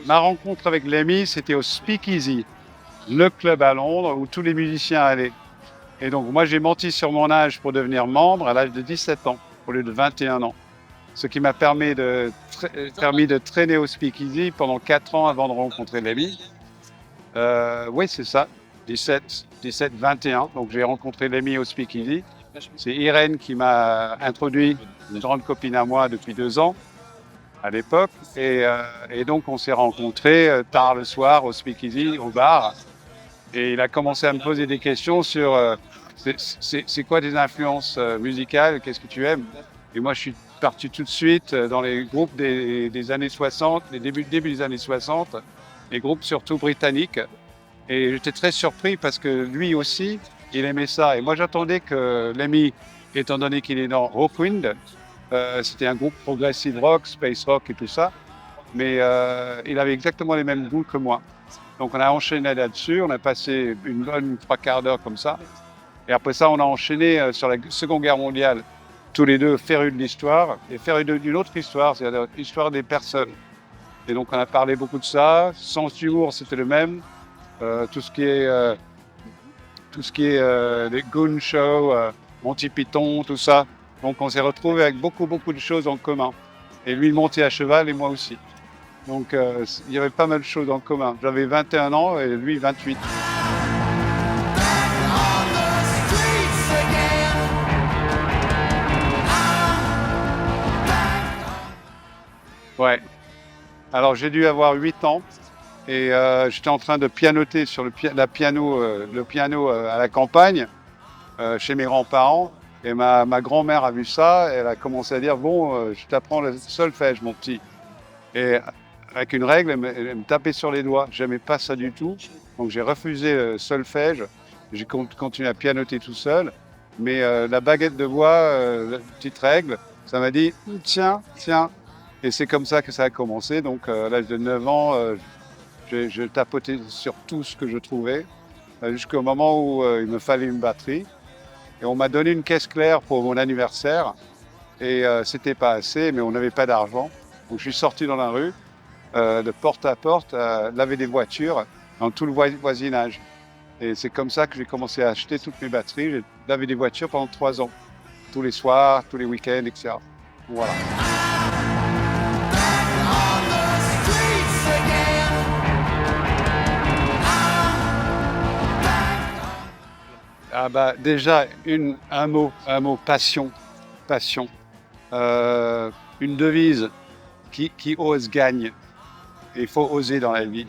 Ma rencontre avec Lemmy, c'était au Speakeasy, le club à Londres où tous les musiciens allaient. Et donc, moi, j'ai menti sur mon âge pour devenir membre à l'âge de 17 ans, au lieu de 21 ans. Ce qui m'a permis de traîner au Speakeasy pendant 4 ans avant de rencontrer Lemmy. Oui, c'est ça, 17, 21. Donc, j'ai rencontré Lemmy au Speakeasy. C'est Irène qui m'a introduit, une grande copine à moi depuis 2 ans à l'époque. Et donc, on s'est rencontrés tard le soir au Speakeasy, au bar. Et il a commencé à me poser des questions sur c'est quoi tes influences musicales, qu'est-ce que tu aimes? Et moi, je suis parti tout de suite dans les groupes des années 60, les début des années 60, les groupes surtout britanniques. Et j'étais très surpris parce que lui aussi, il aimait ça. Et moi, j'attendais que Lemmy, étant donné qu'il est dans Rockwind, c'était un groupe progressive rock, space rock et tout ça, mais il avait exactement les mêmes goûts que moi. Donc on a enchaîné là-dessus, on a passé une bonne 3/4 d'heure comme ça. Et après ça, on a enchaîné sur la Seconde Guerre mondiale, tous les deux férus de l'histoire, et férus d'une autre histoire, c'est-à-dire l'histoire des personnes. Et donc on a parlé beaucoup de ça, sens d'humour c'était le même, tout ce qui est les Goon Show, Monty Python, tout ça. Donc on s'est retrouvés avec beaucoup de choses en commun. Et lui montait à cheval et moi aussi. Donc il y avait pas mal de choses en commun. J'avais 21 ans et lui 28. Ouais. Alors j'ai dû avoir 8 ans et j'étais en train de pianoter sur le piano à la campagne chez mes grands-parents. Et ma grand-mère a vu ça, et elle a commencé à dire bon, je t'apprends le solfège, mon petit. Et avec une règle, elle me tapait sur les doigts. J'aimais pas ça du tout. Donc j'ai refusé le solfège. J'ai continué à pianoter tout seul. Mais la baguette de bois, la petite règle, ça m'a dit tiens, tiens. Et c'est comme ça que ça a commencé. Donc à l'âge de 9 ans, je tapotais sur tout ce que je trouvais, jusqu'au moment où il me fallait une batterie. Et on m'a donné une caisse claire pour mon anniversaire. Et c'était pas assez, mais on n'avait pas d'argent. Donc je suis sorti dans la rue, de porte à porte, laver des voitures dans tout le voisinage. Et c'est comme ça que j'ai commencé à acheter toutes mes batteries. J'ai lavé des voitures pendant 3 ans, tous les soirs, tous les week-ends, etc. Voilà. Ah bah déjà un mot, passion, passion. Une devise qui ose gagne. Il faut oser dans la vie.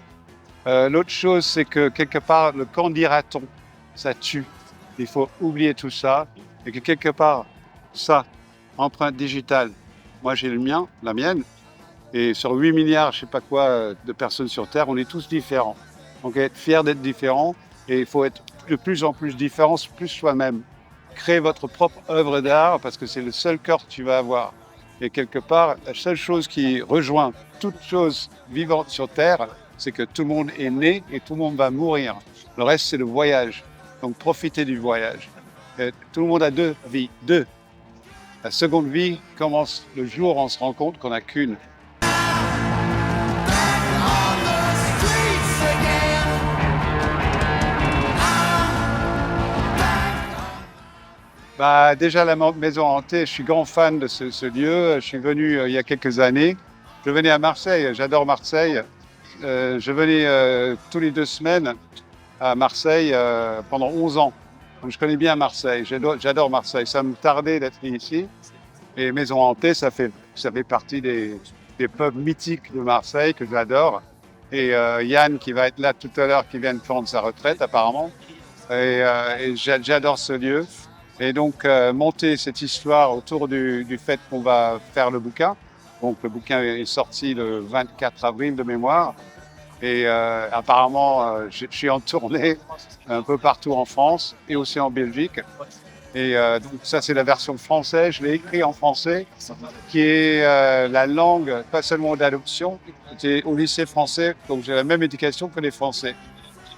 L'autre chose, c'est que quelque part, le qu'en dira-t-on, ça tue. Il faut oublier tout ça. Et que quelque part, ça, empreinte digitale, moi j'ai le mien, la mienne, et sur 8 milliards, je sais pas quoi, de personnes sur Terre, on est tous différents. Donc être fier d'être différent, et il faut être de plus en plus différent, plus soi-même. Créez votre propre œuvre d'art, parce que c'est le seul corps que tu vas avoir. Et quelque part, la seule chose qui rejoint toute chose vivante sur Terre, c'est que tout le monde est né et tout le monde va mourir. Le reste, c'est le voyage. Donc profitez du voyage. Et tout le monde a 2 vies, 2. La seconde vie commence le jour où on se rend compte qu'on n'a qu'une. Bah, déjà, la maison hantée, je suis grand fan de ce lieu. Je suis venu il y a quelques années. Je venais à Marseille, j'adore Marseille. Je venais tous les 2 semaines à Marseille pendant 11 ans. Donc je connais bien Marseille, j'adore Marseille. Ça me tardait d'être ici. Et Maison Hantée, ça fait partie des pubs mythiques de Marseille que j'adore. Et Yann, qui va être là tout à l'heure, qui vient de prendre sa retraite apparemment. Et j'adore ce lieu. Et donc, monter cette histoire autour du fait qu'on va faire le bouquin. Donc, le bouquin est sorti le 24 avril de mémoire. Et apparemment, je suis en tournée un peu partout en France et aussi en Belgique. Et donc, ça, c'est la version française. Je l'ai écrit en français, qui est la langue, pas seulement d'adoption. J'étais au lycée français, donc j'ai la même éducation que les Français,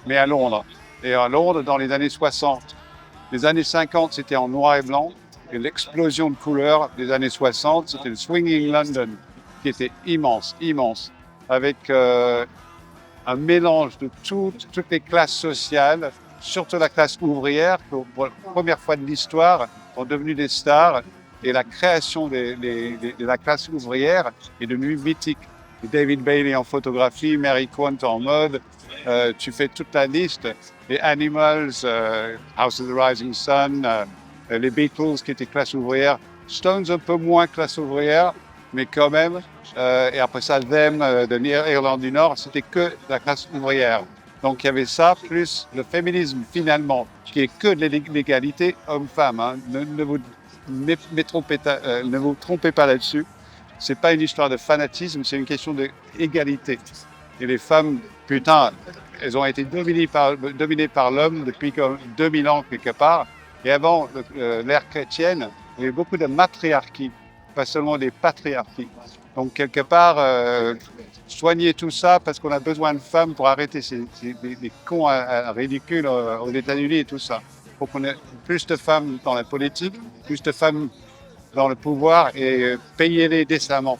mais à Londres. Et à Londres, dans les années 60. Les années 50, c'était en noir et blanc. Et l'explosion de couleurs des années 60, c'était le Swinging London, qui était immense, immense. avec un mélange de toutes les classes sociales, surtout la classe ouvrière, qui pour la première fois de l'histoire sont devenus des stars, et la création de la classe ouvrière est devenue mythique. David Bailey en photographie, Mary Quant en mode, tu fais toute la liste, les Animals, House of the Rising Sun, les Beatles qui étaient classe ouvrière, Stones un peu moins classe ouvrière, mais quand même, et après ça, Them de l'Irlande du Nord, c'était que la classe ouvrière. Donc il y avait ça, plus le féminisme finalement, qui est que de l'égalité homme-femme. Hein. Ne vous trompez pas là-dessus. C'est pas une histoire de fanatisme, c'est une question d'égalité. Et les femmes, putain, elles ont été dominées par l'homme depuis 2000 ans quelque part. Et avant l'ère chrétienne, il y avait beaucoup de matriarchie, pas seulement des patriarchies. Donc quelque part, soigner tout ça parce qu'on a besoin de femmes pour arrêter des cons ridicules aux États-Unis et tout ça. Il faut qu'on ait plus de femmes dans la politique, plus de femmes dans le pouvoir et payer-les décemment.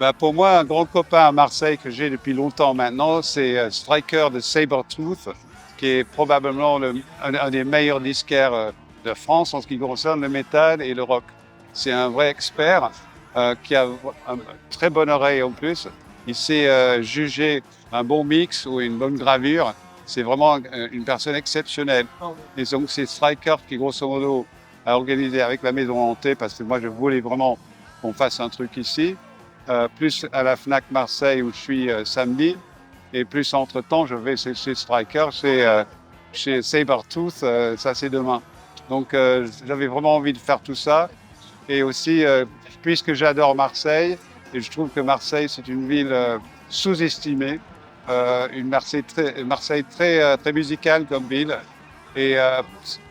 Bah pour moi, un grand copain à Marseille que j'ai depuis longtemps maintenant, c'est Striker de Sabertooth, qui est probablement un des meilleurs disquaires de France en ce qui concerne le métal et le rock. C'est un vrai expert qui a une très bonne oreille en plus. Il sait juger un bon mix ou une bonne gravure. C'est vraiment une personne exceptionnelle. Et donc c'est Striker qui, grosso modo, a organisé avec la Maison Hantée, parce que moi je voulais vraiment qu'on fasse un truc ici. Plus à la Fnac Marseille où je suis samedi, et plus entre-temps, je vais chez Striker, chez Sabertooth, ça c'est demain. Donc j'avais vraiment envie de faire tout ça. Et aussi, puisque j'adore Marseille, et je trouve que Marseille c'est une ville sous-estimée, une Marseille très musicale comme ville. Et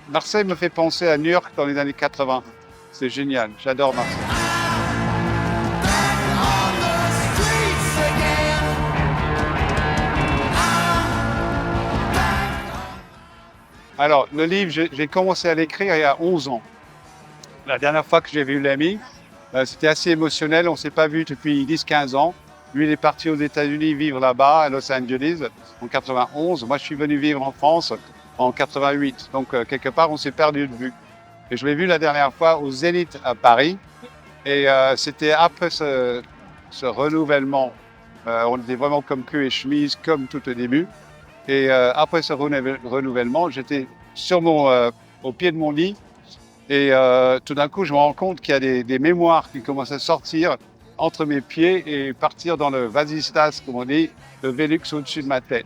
Marseille me fait penser à New York dans les années 80. C'est génial, j'adore Marseille. Alors, le livre, j'ai commencé à l'écrire il y a 11 ans. La dernière fois que j'ai vu l'ami, c'était assez émotionnel. On ne s'est pas vu depuis 10-15 ans. Lui, il est parti aux États-Unis vivre là-bas, à Los Angeles, en 91. Moi, je suis venu vivre en France en 88. Donc, quelque part, on s'est perdu de vue. Et je l'ai vu la dernière fois au Zénith à Paris. Et c'était après ce renouvellement. On était vraiment comme queue et chemise, comme tout au début. Et après ce renouvellement, j'étais au pied de mon lit et tout d'un coup, je me rends compte qu'il y a des mémoires qui commencent à sortir entre mes pieds et partir dans le vasistas, comme on dit, le Vélux au-dessus de ma tête.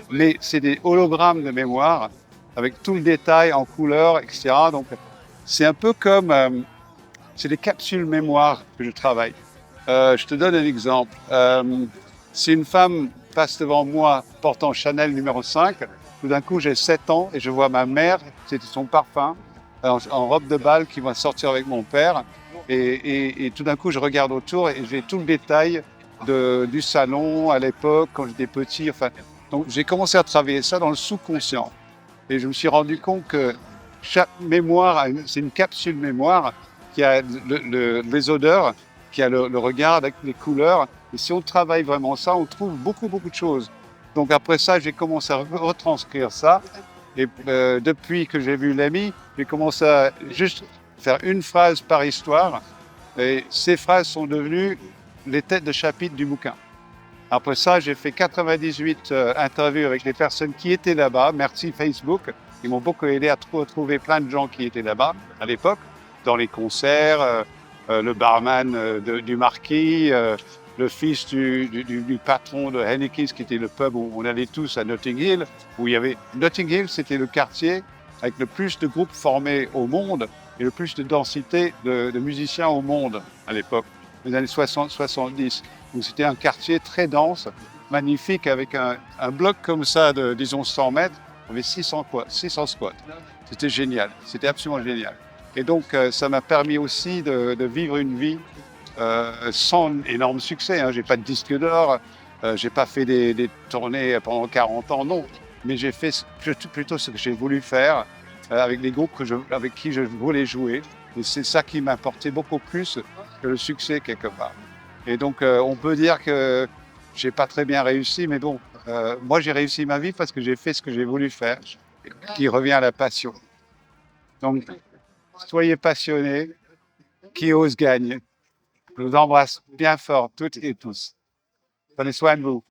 Mais c'est des hologrammes de mémoire avec tout le détail en couleur, etc. Donc, c'est un peu comme... c'est des capsules mémoire que je travaille. Je te donne un exemple. Si une femme passe devant moi portant Chanel numéro 5, tout d'un coup j'ai 7 ans et je vois ma mère, c'était son parfum, en robe de bal qui va sortir avec mon père. Et tout d'un coup je regarde autour et j'ai tout le détail du salon à l'époque, quand j'étais petit. Enfin, donc j'ai commencé à travailler ça dans le sous-conscient. Et je me suis rendu compte que chaque mémoire, c'est une capsule mémoire qui a les odeurs, qui a le regard avec les couleurs. Et si on travaille vraiment ça, on trouve beaucoup de choses. Donc après ça, j'ai commencé à retranscrire ça. Et depuis que j'ai vu l'ami, j'ai commencé à juste faire une phrase par histoire. Et ces phrases sont devenues les têtes de chapitre du bouquin. Après ça, j'ai fait 98 interviews avec les personnes qui étaient là-bas. Merci Facebook. Ils m'ont beaucoup aidé à trouver plein de gens qui étaient là-bas à l'époque, dans les concerts, le barman du Marquis, le fils du patron de Henneke's, qui était le pub où on allait tous à Notting Hill, où il y avait... Notting Hill, c'était le quartier avec le plus de groupes formés au monde et le plus de densité de musiciens au monde à l'époque, les années 60-70. Donc c'était un quartier très dense, magnifique, avec un bloc comme ça de, disons, 100 mètres, on avait 600 squats. C'était génial, c'était absolument génial. Et donc ça m'a permis aussi de vivre une vie sans énorme succès. Hein. J'ai pas de disque d'or, j'ai pas fait des tournées pendant 40 ans, non. Mais j'ai fait plutôt ce que j'ai voulu faire. avec les groupes avec qui je voulais jouer. Et c'est ça qui m'importait beaucoup plus que le succès quelque part. Et donc, on peut dire que j'ai pas très bien réussi, mais bon, moi j'ai réussi ma vie parce que j'ai fait ce que j'ai voulu faire, qui revient à la passion. Donc, soyez passionnés, qui ose gagne. Je vous embrasse bien fort, toutes et tous. Prenez soin de vous.